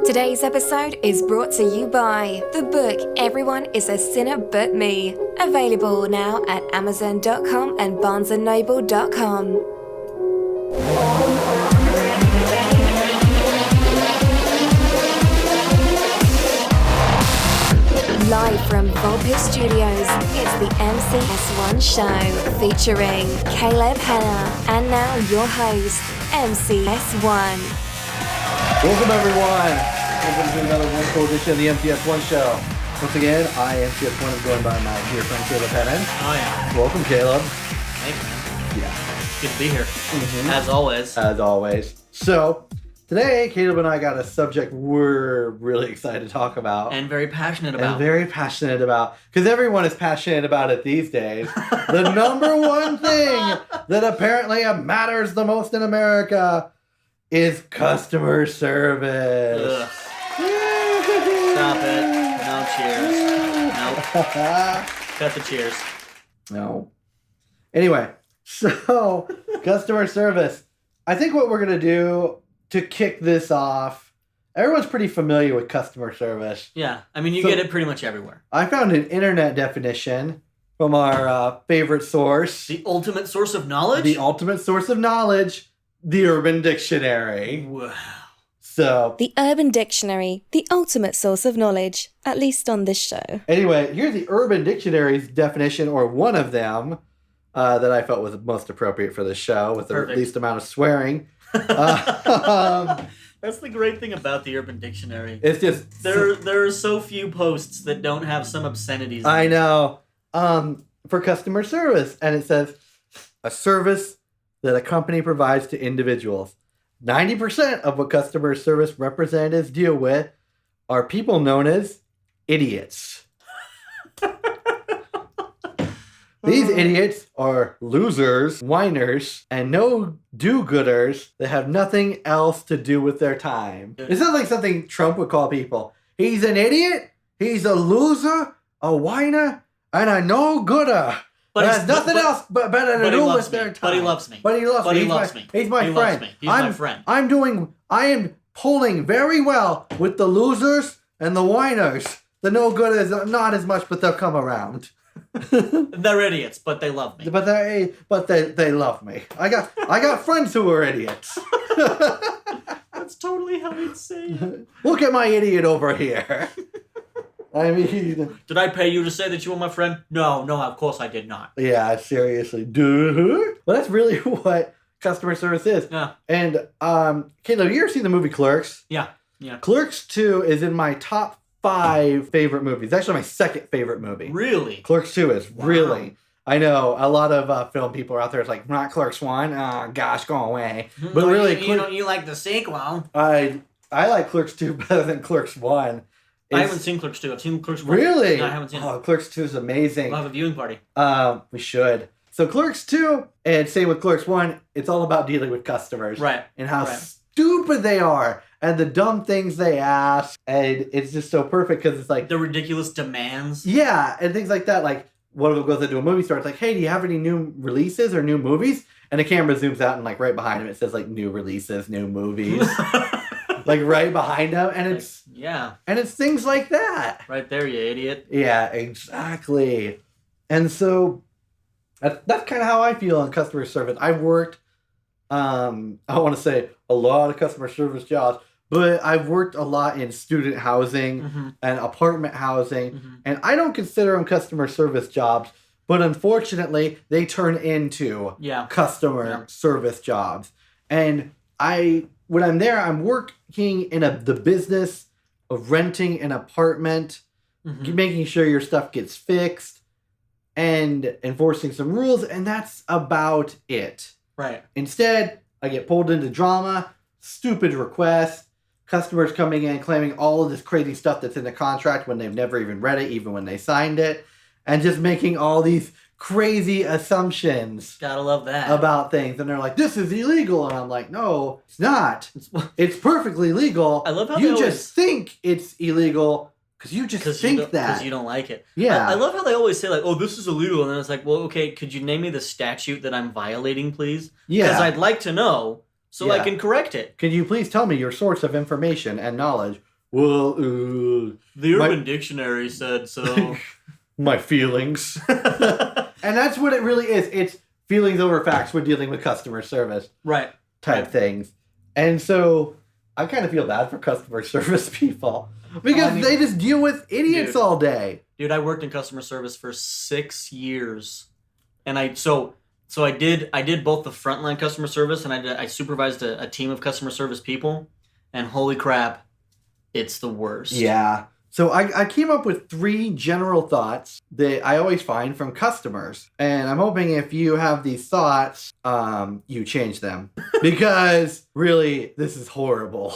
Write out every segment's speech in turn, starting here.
Today's episode is brought to you by the book Everyone is a Sinner But Me, available now at Amazon.com and BarnesandNoble.com. Live from Volpis Studios, it's the MCS1 show featuring Caleb Hannah, and now your host, MCS1. Welcome everyone! Welcome to another wonderful edition of the MCS1 show. Once again, I, MCS1, is joined by my dear friend Caleb Hannah. Oh yeah. Welcome, Caleb. Thanks, man. Yeah. Good to be here. Mm-hmm. As always. As always. So, today, Caleb and I got a subject we're really excited to talk about. And very passionate about. Because everyone is passionate about it these days. The number one thing that apparently matters the most in America is customer service. Ugh. Stop it. No cheers. Nope. Cut the cheers. No. Anyway, so customer service. I think what we're going to do to kick this off, everyone's pretty familiar with customer service. Yeah. I mean, you get it pretty much everywhere. I found an internet definition from our favorite source. The ultimate source of knowledge? The ultimate source of knowledge, the Urban Dictionary. Wow. So, The Urban Dictionary, the ultimate source of knowledge, at least on this show. anyway, here's the Urban Dictionary's definition, or one of them, that I felt was most appropriate for this show, with the Perfect. least amount of swearing. That's the great thing about the Urban Dictionary. It's just... There are so few posts that don't have some obscenities. I know. For customer service. And it says, a service that a company provides to individuals. 90% of what customer service representatives deal with are people known as idiots. These idiots are losers, whiners, and no do-gooders that have nothing else to do with their time. It sounds like something Trump would call people. He's an idiot, he's a loser, a whiner, and a no-gooder. But has nothing else but better to do with their time. But he loves me. But he loves me. He loves me. He's my He friend. loves me. He's my friend. I am pulling very well with the losers and the whiners. The no-gooders, not as much, but they'll come around. They're idiots, but they love me. But they love me. I got friends who are idiots. That's totally how he'd say it. Look at my idiot over here. I mean, Did I pay you to say that you were my friend? No, of course I did not. yeah, seriously, dude. Well, that's really what customer service is. Yeah. And Caleb, you ever seen the movie Clerks? Yeah. Clerks 2 is in my top 5 favorite movies. Actually, my second favorite movie. Really? Clerks 2 is Wow. really. I know a lot of film people are out there. It's like, not Clerks 1. Oh, gosh, go away. But really, you like the sequel. I like Clerks 2 better than Clerks 1. I haven't seen Clerks 2. I've seen Clerks 1. Really? No, I haven't seen it. Oh, Clerks 2 is amazing. We'll have a viewing party. We should. So Clerks 2, and same with Clerks 1, it's all about dealing with customers. Right. And how Right. stupid they are, and the dumb things they ask, and it's just so perfect, because it's like... The ridiculous demands. Yeah, and things like that, like, one of them goes into a movie store, it's like, hey, do you have any new releases or new movies? And the camera zooms out, and like right behind him, it says like, new releases, new movies. Like right behind him, and it's... Yeah. And it's things like that. Right there, you idiot. Yeah, exactly. And so that's kind of how I feel on customer service. I've worked, I want to say a lot of customer service jobs, but I've worked a lot in student housing and apartment housing, and I don't consider them customer service jobs, but unfortunately, they turn into customer service jobs. And when I'm there, I'm working in the business of renting an apartment, making sure your stuff gets fixed, and enforcing some rules, and that's about it. Right. Instead, I get pulled into drama, stupid requests, customers coming in claiming all of this crazy stuff that's in the contract when they've never even read it, even when they signed it, and just making all these crazy assumptions. Gotta love that. About things. And they're like, this is illegal. And I'm like, no, it's not. It's perfectly legal. I love how you they just think it's illegal because you just think that. Because you don't like it. Yeah. I love how they always say, like, oh, this is illegal. And then it's like, well, okay, could you name me the statute that I'm violating, please? Yeah. Because I'd like to know so I can correct it. Can you please tell me your source of information and knowledge well, the Urban Dictionary said so. My feelings. And that's what it really is. It's feelings over facts when dealing with customer service. Right. Type things. And so I kind of feel bad for customer service people. Because they just deal with idiots all day. Dude, I worked in customer service for 6 years. And I did both the frontline customer service and I supervised a team of customer service people. And holy crap, it's the worst. Yeah. So I came up with 3 general thoughts that I always find from customers. And I'm hoping if you have these thoughts, you change them. Because really, this is horrible.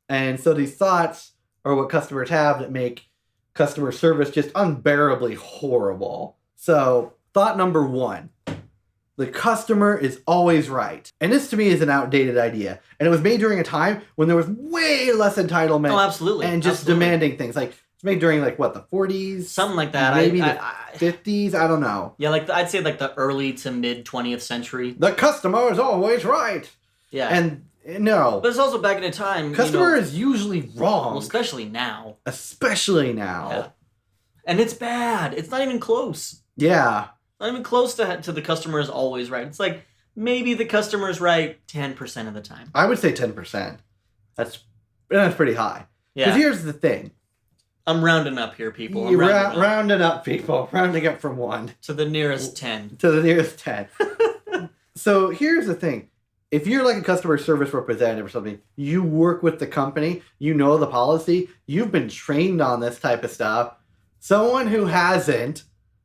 And so these thoughts are what customers have that make customer service just unbearably horrible. So thought number 1. The customer is always right. And this to me is an outdated idea. And it was made during a time when there was way less entitlement. Oh, absolutely. And just demanding things. Like, it's made during, like, what, the 40s? Something like that. Maybe the 50s? I don't know. Yeah, like, I'd say, like, the early to mid 20th century. The customer is always right. Yeah. And, no. But it's also back in a time, customer is usually wrong. Well, especially now. Yeah. And it's bad. It's not even close. Yeah. Not even close to the customer is always right. It's like, maybe the customer's right 10% of the time. I would say 10%. That's pretty high. Yeah. Because here's the thing. I'm rounding up here, people. Rounding up, people. Rounding up from 1. To the nearest 10. To the nearest 10. So here's the thing. If you're like a customer service representative or something, you work with the company, you know the policy, you've been trained on this type of stuff. Someone who hasn't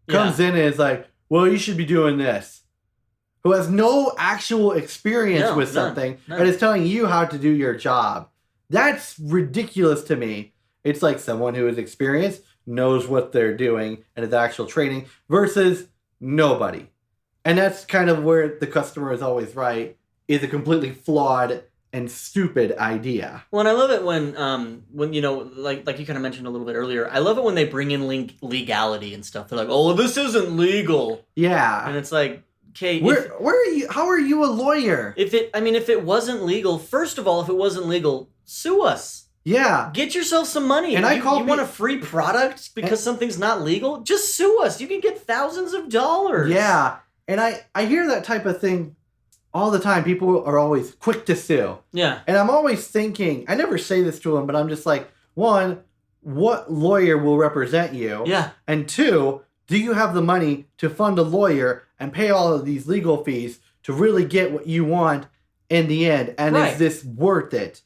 comes in and is like, well, you should be doing this. Who has no actual experience with something and is telling you how to do your job. That's ridiculous to me. It's like someone who is experienced, knows what they're doing, and is actual training versus nobody. And that's kind of where the customer is always right, is a completely flawed and stupid idea. Well, and I love it when like you kind of mentioned a little bit earlier, I love it when they bring in legality and stuff. They're like, oh, this isn't legal. Yeah. And it's like, okay, where are you? How are you a lawyer? If it wasn't legal, first of all, if it wasn't legal, sue us. Yeah. Get yourself some money. And you want a free product because something's not legal? Just sue us. You can get thousands of dollars. Yeah. And I hear that type of thing all the time. People are always quick to sue. Yeah. And I'm always thinking, I never say this to them, but I'm just like, 1, what lawyer will represent you? Yeah. And 2, do you have the money to fund a lawyer and pay all of these legal fees to really get what you want in the end? And is this worth it?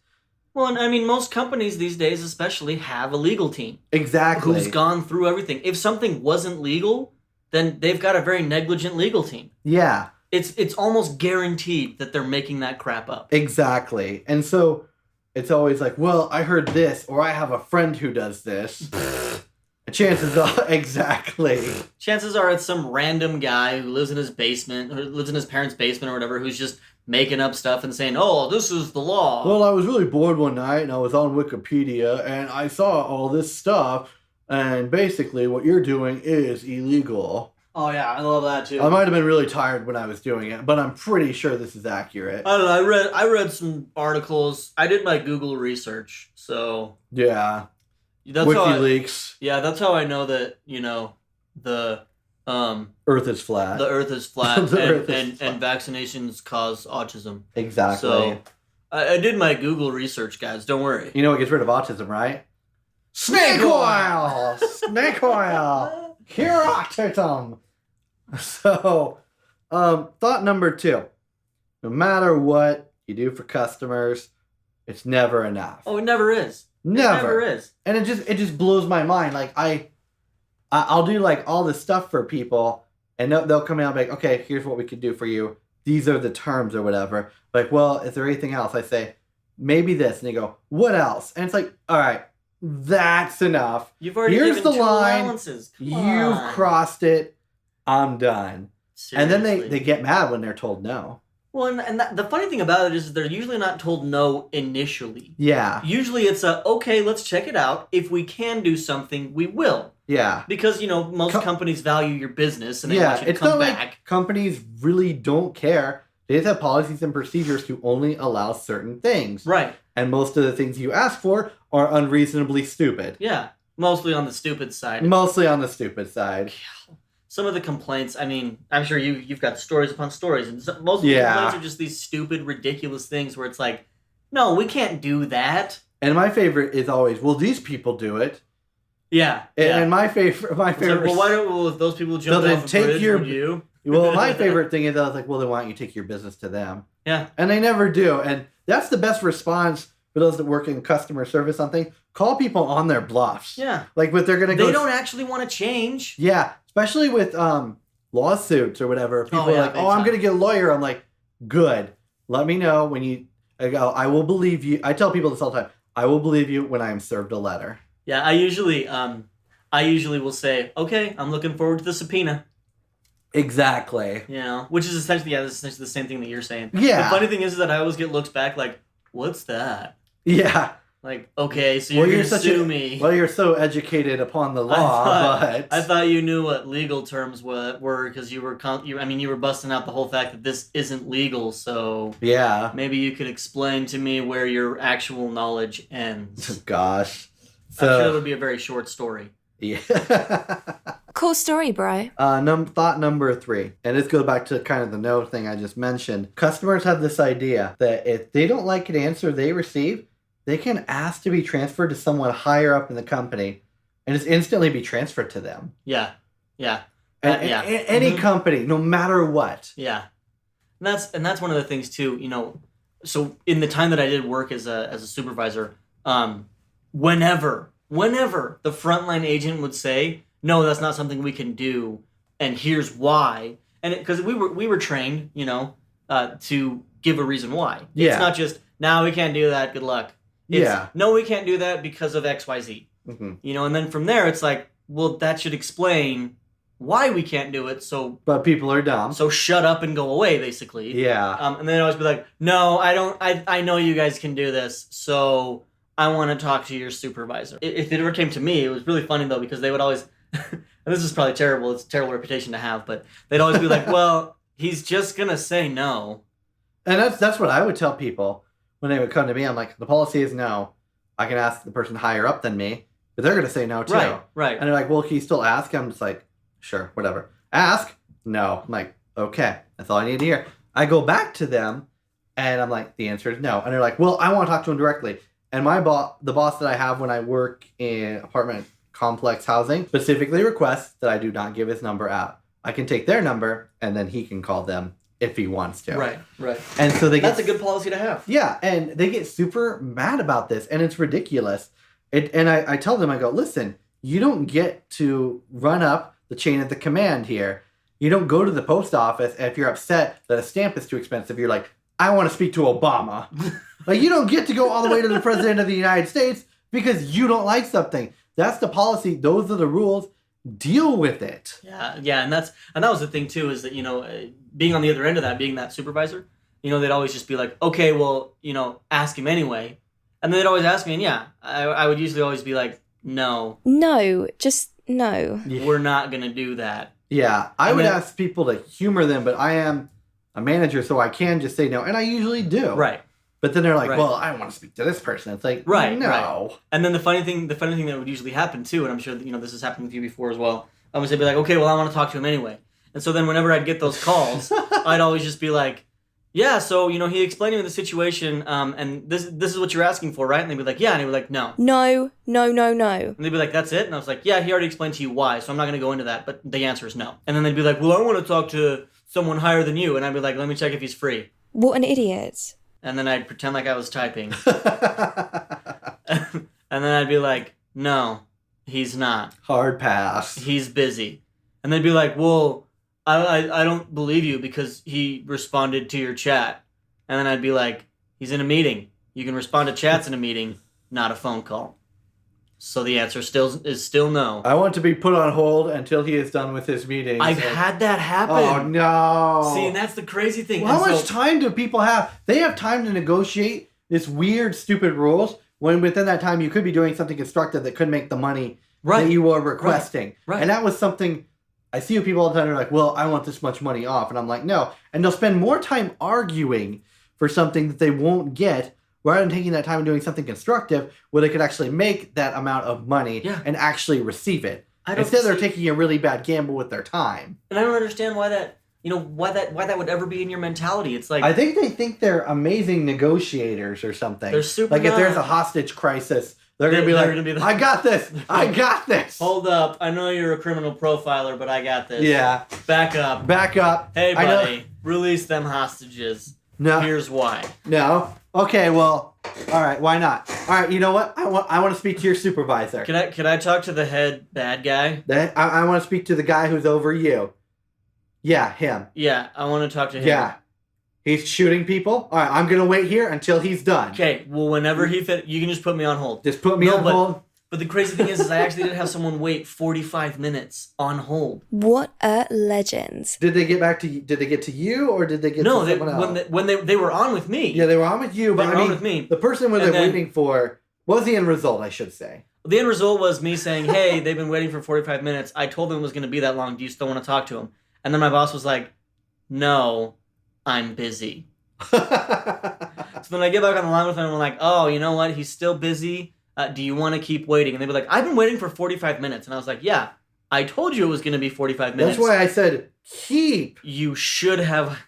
Well, and I mean, most companies these days especially have a legal team. Exactly. Who's gone through everything. If something wasn't legal, then they've got a very negligent legal team. Yeah. It's almost guaranteed that they're making that crap up. Exactly. And so it's always like, well, I heard this, or I have a friend who does this. Chances are, exactly. Chances are it's some random guy who lives in his basement, or lives in his parents' basement or whatever, who's just making up stuff and saying, oh, this is the law. Well, I was really bored one night, and I was on Wikipedia, and I saw all this stuff, and basically what you're doing is illegal. Oh, yeah, I love that, too. I might have been really tired when I was doing it, but I'm pretty sure this is accurate. I don't know, I read some articles. I did my Google research, so... Yeah. That's WikiLeaks. That's how I know that, the... Earth is flat. The Earth is flat, and vaccinations cause autism. Exactly. So, I did my Google research, guys. Don't worry. You know what gets rid of autism, right? Snake oil! Snake oil! Cure autism! So, thought number 2. No matter what you do for customers, it's never enough. Oh, it never is. Never. It never is. And it just blows my mind. Like, I'll do, like, all this stuff for people, and they'll come in and be like, okay, here's what we could do for you. These are the terms or whatever. Like, well, is there anything else? I say, maybe this. And they go, what else? And it's like, all right, that's enough. You've already given 2 allowances. You've crossed it. I'm done. Seriously. And then they get mad when they're told no. Well, and the funny thing about it is they're usually not told no initially. Yeah. Usually it's okay, let's check it out. If we can do something, we will. Yeah. Because, most companies value your business and they want you to come back. Like companies really don't care. They just have policies and procedures to only allow certain things. Right. And most of the things you ask for are unreasonably stupid. Yeah. Mostly on the stupid side. Mostly on the stupid side. Some of the complaints, I mean, I'm sure you've got stories upon stories. And most of the complaints are just these stupid, ridiculous things where it's like, no, we can't do that. And my favorite is always, well, these people do it. Yeah. And my favorite. Like, well, why don't if those people jump off a bridge, would you? Well, my favorite thing is I was like, well, then why don't you take your business to them? Yeah. And they never do. And that's the best response for those that work in customer service on things. Call people on their bluffs. Yeah. Like, what they're going to go... They don't actually want to change. Yeah. Especially with lawsuits or whatever. People are like, I'm going to get a lawyer. I'm like, good. Let me know when you... I go, I will believe you. I tell people this all the time. I will believe you when I am served a letter. Yeah, I usually will say, okay, I'm looking forward to the subpoena. Exactly. You know, which is essentially the same thing that you're saying. Yeah. The funny thing is that I always get looks back like, what's that? Yeah. Like, okay, so you're going to sue me. Well, you're so educated upon the law, I thought you knew what legal terms were because you were busting out the whole fact that this isn't legal, so... Yeah. Maybe you could explain to me where your actual knowledge ends. Gosh. I'm sure it would be a very short story. Yeah. Cool story, bro. Thought number 3, and this goes back to kind of the no thing I just mentioned. Customers have this idea that if they don't like an answer they receive, they can ask to be transferred to someone higher up in the company and just instantly be transferred to them. Yeah. Yeah. Any company, no matter what. Yeah. And that's one of the things too, you know, so in the time that I did work as a supervisor, whenever the frontline agent would say, no, that's not something we can do, and here's why, and because we were trained, you know, to give a reason why. Yeah. It's not just, no, we can't do that, good luck. It's, no, we can't do that because of XYZ. Mm-hmm. You know, and then from there, it's like, well, that should explain why we can't do it, so... But people are dumb. So shut up and go away, basically. Yeah. And then they'd always be like, no, I know you guys can do this, so I want to talk to your supervisor. If it ever came to me, it was really funny, though, because they would always... and this is probably terrible, it's a terrible reputation to have, but they'd always be like, well, he's just gonna say no. And that's what I would tell people when they would come to me. I'm like, the policy is no. I can ask the person higher up than me, but they're going to say no too. Right. And they're like, well, can you still ask? I'm just like, sure, whatever. Ask? No. I'm like, okay, that's all I need to hear. I go back to them, and I'm like, the answer is no. And they're like, well, I want to talk to him directly. And the boss that I have when I work in apartment complex housing, specifically requests that I do not give his number out. I can take their number, and then he can call them if he wants to. Right. And so that's a good policy to have. Yeah, and they get super mad about this, and it's ridiculous. And I tell them, I go, listen, you don't get to run up the chain of the command here. You don't go to the post office, and if you're upset that a stamp is too expensive, you're like, I want to speak to Obama. Like, you don't get to go all the way to the president of the United States because you don't like something. That's the policy. Those are the rules. Deal with it. Yeah, and that was the thing too, is that, you know, being on the other end of that, being that supervisor, you know, they'd always just be like, okay, well, you know, ask him anyway. And they'd always ask me, and I would usually always be like, no. No, just no. We're not going to do that. Yeah, I would ask people to humor them, but I am a manager, so I can just say no, and I usually do. Right. But then they're like, well, I want to speak to this person. It's like, no. Right. And then the funny thing that would usually happen too, and I'm sure that, you know, this has happened with you before as well, I would say, be like, okay, well, I want to talk to him anyway. And so then whenever I'd get those calls, I'd always just be like, yeah, so, you know, he explained to me the situation, and this is what you're asking for, right? And they'd be like, yeah. And he'd be like, no. No. And they'd be like, that's it? And I was like, yeah, he already explained to you why, so I'm not going to go into that, but the answer is no. And then they'd be like, well, I want to talk to someone higher than you. And I'd be like, let me check if he's free. What an idiot. And then I'd pretend like I was typing. And then I'd be like, no, he's not. Hard pass. He's busy. And they'd be like, well, I don't believe you because he responded to your chat. And then I'd be like, he's in a meeting. You can respond to chats in a meeting, not a phone call. So the answer is still no. I want to be put on hold until he is done with his meeting. I've had that happen. Oh, no. See, and that's the crazy thing. Well, how much time do people have? They have time to negotiate this weird, stupid rules when within that time you could be doing something constructive that could make the money that you were requesting. Right. And that was something... I see people all the time who are like, well, I want this much money off. And I'm like, no. And they'll spend more time arguing for something that they won't get rather than taking that time and doing something constructive where they could actually make that amount of money and actually receive it. Instead, they're taking a really bad gamble with their time. And I don't understand why that, why that would ever be in your mentality. It's like, I think they think they're amazing negotiators or something. They're super like if there's a hostage crisis, they're gonna be like, I got this. I got this. Hold up. I know you're a criminal profiler, but I got this. Yeah. Back up. Back up. Hey, buddy. Release them hostages. No. Here's why. No. Okay, well, all right, why not? All right, you know what? I want to speak to your supervisor. Can I talk to the head bad guy? I want to speak to the guy who's over you. Yeah, him. Yeah, I want to talk to him. Yeah. He's shooting people? All right, I'm going to wait here until he's done. Okay, well, whenever you can just put me on hold. Just put me on hold. But the crazy thing is I actually did have someone wait 45 minutes on hold. What a legend. Did they get to you or did they get to someone else? When they were on with me. Yeah, they were on with you, but on with me. The person they're waiting for, what was the end result, I should say? The end result was me saying, hey, they've been waiting for 45 minutes. I told them it was going to be that long. Do you still want to talk to them? And then my boss was like, no, I'm busy. So then I get back on the line with him and I'm like, oh, you know what? He's still busy. Do you want to keep waiting? And they'd be like, I've been waiting for 45 minutes. And I was like, yeah, I told you it was going to be 45 minutes. That's why I said keep. You should have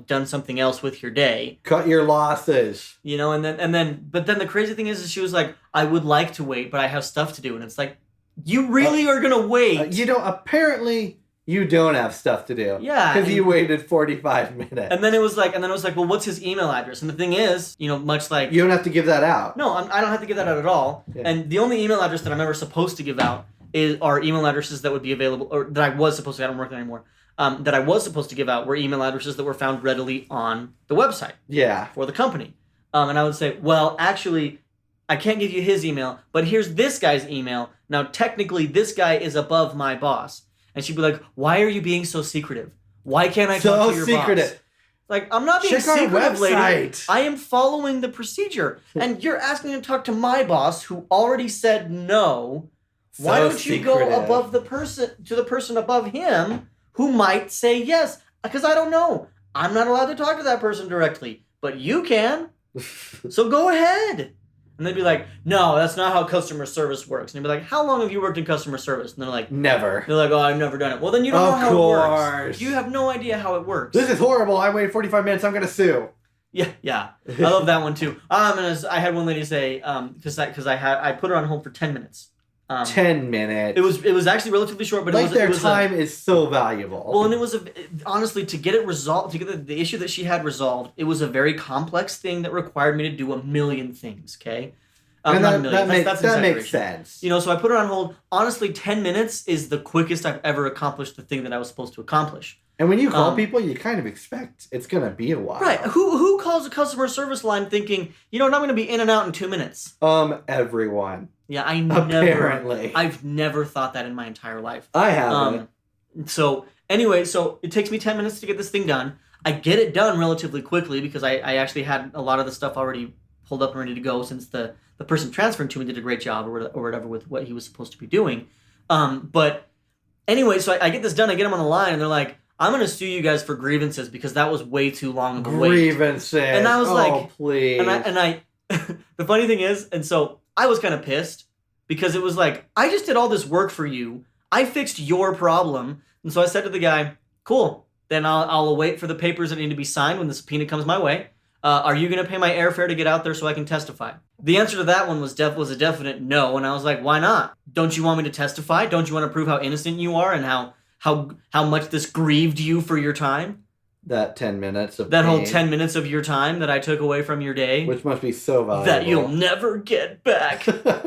done something else with your day. Cut your losses. But then the crazy thing is she was like, I would like to wait, but I have stuff to do. And it's like, you really are going to wait. Apparently you don't have stuff to do. Yeah. Because you waited 45 minutes. And then it was like, well, what's his email address? And the thing is, much like... You don't have to give that out. No, I don't have to give that out at all. Yeah. And the only email address that I'm ever supposed to give out are email addresses that would be available, or that I was supposed to, I don't work there anymore, that I was supposed to give out were email addresses that were found readily on the website. Yeah. For the company. And I would say, well, actually, I can't give you his email, but here's this guy's email. Now, technically, this guy is above my boss. And she'd be like, why are you being so secretive? Why can't I talk to your boss? Like, I'm not being secretive, lady. I am following the procedure. And you're asking me to talk to my boss who already said no. Why don't you go above the person above him who might say yes? Because I don't know. I'm not allowed to talk to that person directly. But you can. So go ahead. And they'd be like, no, that's not how customer service works. And they'd be like, how long have you worked in customer service? And they're like, never. They're like, oh, I've never done it. Well, then you don't know how it works. You have no idea how it works. This is horrible. I waited 45 minutes. I'm going to sue. Yeah. I love that one, too. And I had one lady say, because I put her on hold for 10 minutes. 10 minutes. It was actually relatively short, but their time is so valuable. Well, and it was honestly to get it resolved, to get the issue that she had resolved. It was a very complex thing that required me to do a million things. Okay, and not a million. That makes sense. So I put her on hold. Honestly, 10 minutes is the quickest I've ever accomplished the thing that I was supposed to accomplish. And when you call people, you kind of expect it's gonna be a while. Right? Who calls a customer service line thinking, I'm going to be in and out in 2 minutes? Everyone. Yeah, I've never thought that in my entire life. I haven't. So it takes me 10 minutes to get this thing done. I get it done relatively quickly because I actually had a lot of the stuff already pulled up and ready to go since the person transferring to me did a great job or whatever with what he was supposed to be doing. But anyway, so I get this done. I get him on the line and they're like, I'm going to sue you guys for grievances because that was way too long of a wait. Grievances. And I was like, please. And I the funny thing is, and so I was kind of pissed because it was like, I just did all this work for you. I fixed your problem. And so I said to the guy, cool, then I'll wait for the papers that need to be signed when the subpoena comes my way. Are you going to pay my airfare to get out there so I can testify? The answer to that one was a definite no. And I was like, why not? Don't you want me to testify? Don't you want to prove how innocent you are and how much this grieved you for your time? That 10 minutes of that pain. whole 10 minutes of your time that I took away from your day. Which must be so valuable. That you'll never get back.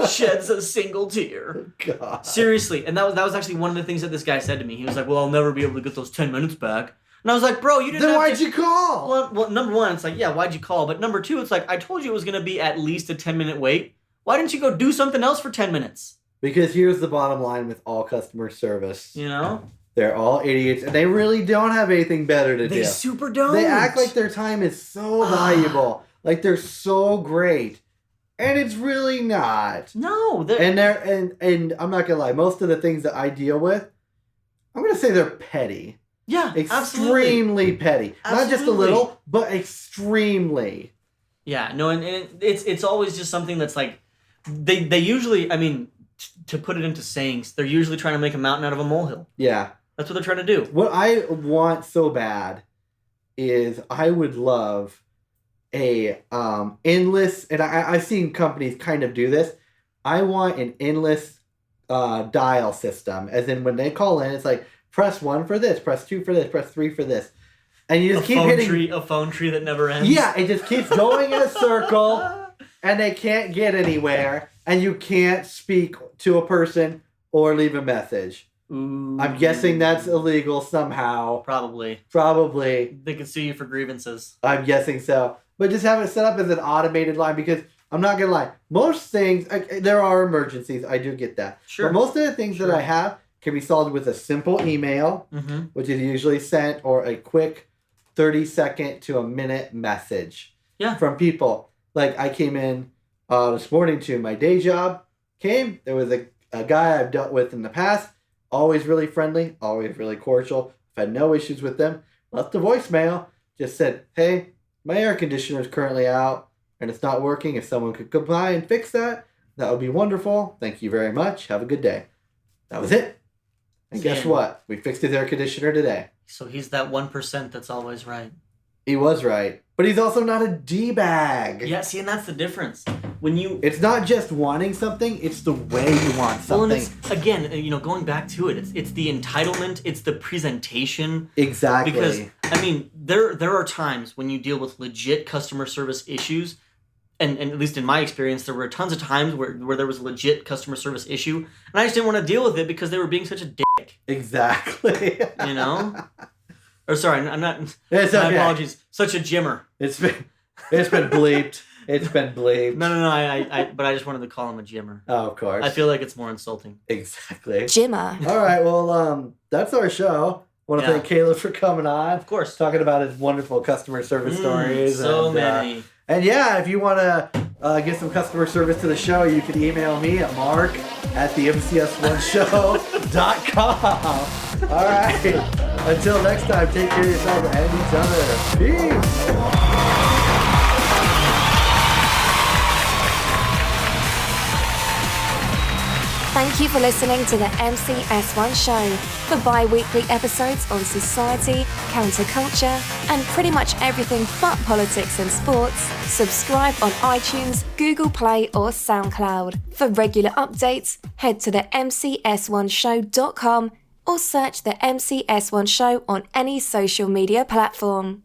Sheds a single tear. God. Seriously. And that was actually one of the things that this guy said to me. He was like, well, I'll never be able to get those 10 minutes back. And I was like, bro, you didn't Then why'd you call? Well, number one, it's like, yeah, why'd you call? But number two, it's like, I told you it was going to be at least a 10-minute wait. Why didn't you go do something else for 10 minutes? Because here's the bottom line with all customer service. They're all idiots, and they really don't have anything better to do. They super don't. They act like their time is so valuable. Like they're so great. And it's really not. No. And I'm not going to lie, most of the things that I deal with, I'm going to say they're petty. Yeah, extremely petty. Absolutely. Not just a little, but extremely. Yeah, no, and it's always just something that's like, they usually, I mean, to put it into sayings, they're usually trying to make a mountain out of a molehill. Yeah. That's what they're trying to do. What I want so bad is I would love a endless, and I've seen companies kind of do this. I want an endless dial system, as in when they call in, it's like, press 1 for this, press 2 for this, press 3 for this. And you just keep hitting... A phone tree that never ends. Yeah, it just keeps going in a circle, and they can't get anywhere, and you can't speak to a person or leave a message. Ooh. I'm guessing that's illegal somehow. Probably. They can sue you for grievances. I'm guessing so. But just have it set up as an automated line, because I'm not going to lie. Most things, there are emergencies. I do get that. Sure. But most of the things that I have can be solved with a simple email, which is usually sent, or a quick 30-second to a minute message from people. Like, I came in this morning to my day job. There was a guy I've dealt with in the past. Always really friendly, always really cordial. I've had no issues with them. Left a voicemail. Just said, hey, my air conditioner is currently out and it's not working. If someone could come by and fix that, that would be wonderful. Thank you very much. Have a good day. That was it. And guess what? We fixed his air conditioner today. So he's that 1% that's always right. He was right. But he's also not a D-bag. Yeah, see, and that's the difference. It's not just wanting something, it's the way you want something. Well, and it's, again, going back to it, it's the entitlement, it's the presentation. Exactly. Because, I mean, there are times when you deal with legit customer service issues, and at least in my experience, there were tons of times where there was a legit customer service issue, and I just didn't want to deal with it because they were being such a dick. Exactly. Or sorry, I'm not. It's my okay. apologies. Such a jimmer. It's been bleeped. It's been bleeped. No. But I just wanted to call him a jimmer. Oh, of course. I feel like it's more insulting. Exactly. Jimmer. All right. Well, that's our show. I want to thank Caleb for coming on. Of course. Talking about his wonderful customer service stories. So many. And yeah, if you want to get some customer service to the show, you can email me at mark@themcs1show.com. All right. Until next time, take care of yourself and each other. Peace. Thank you for listening to the MCS1 Show. For bi-weekly episodes on society, counterculture, and pretty much everything but politics and sports, subscribe on iTunes, Google Play, or SoundCloud. For regular updates, head to the MCS1show.com or search the MCS1 Show on any social media platform.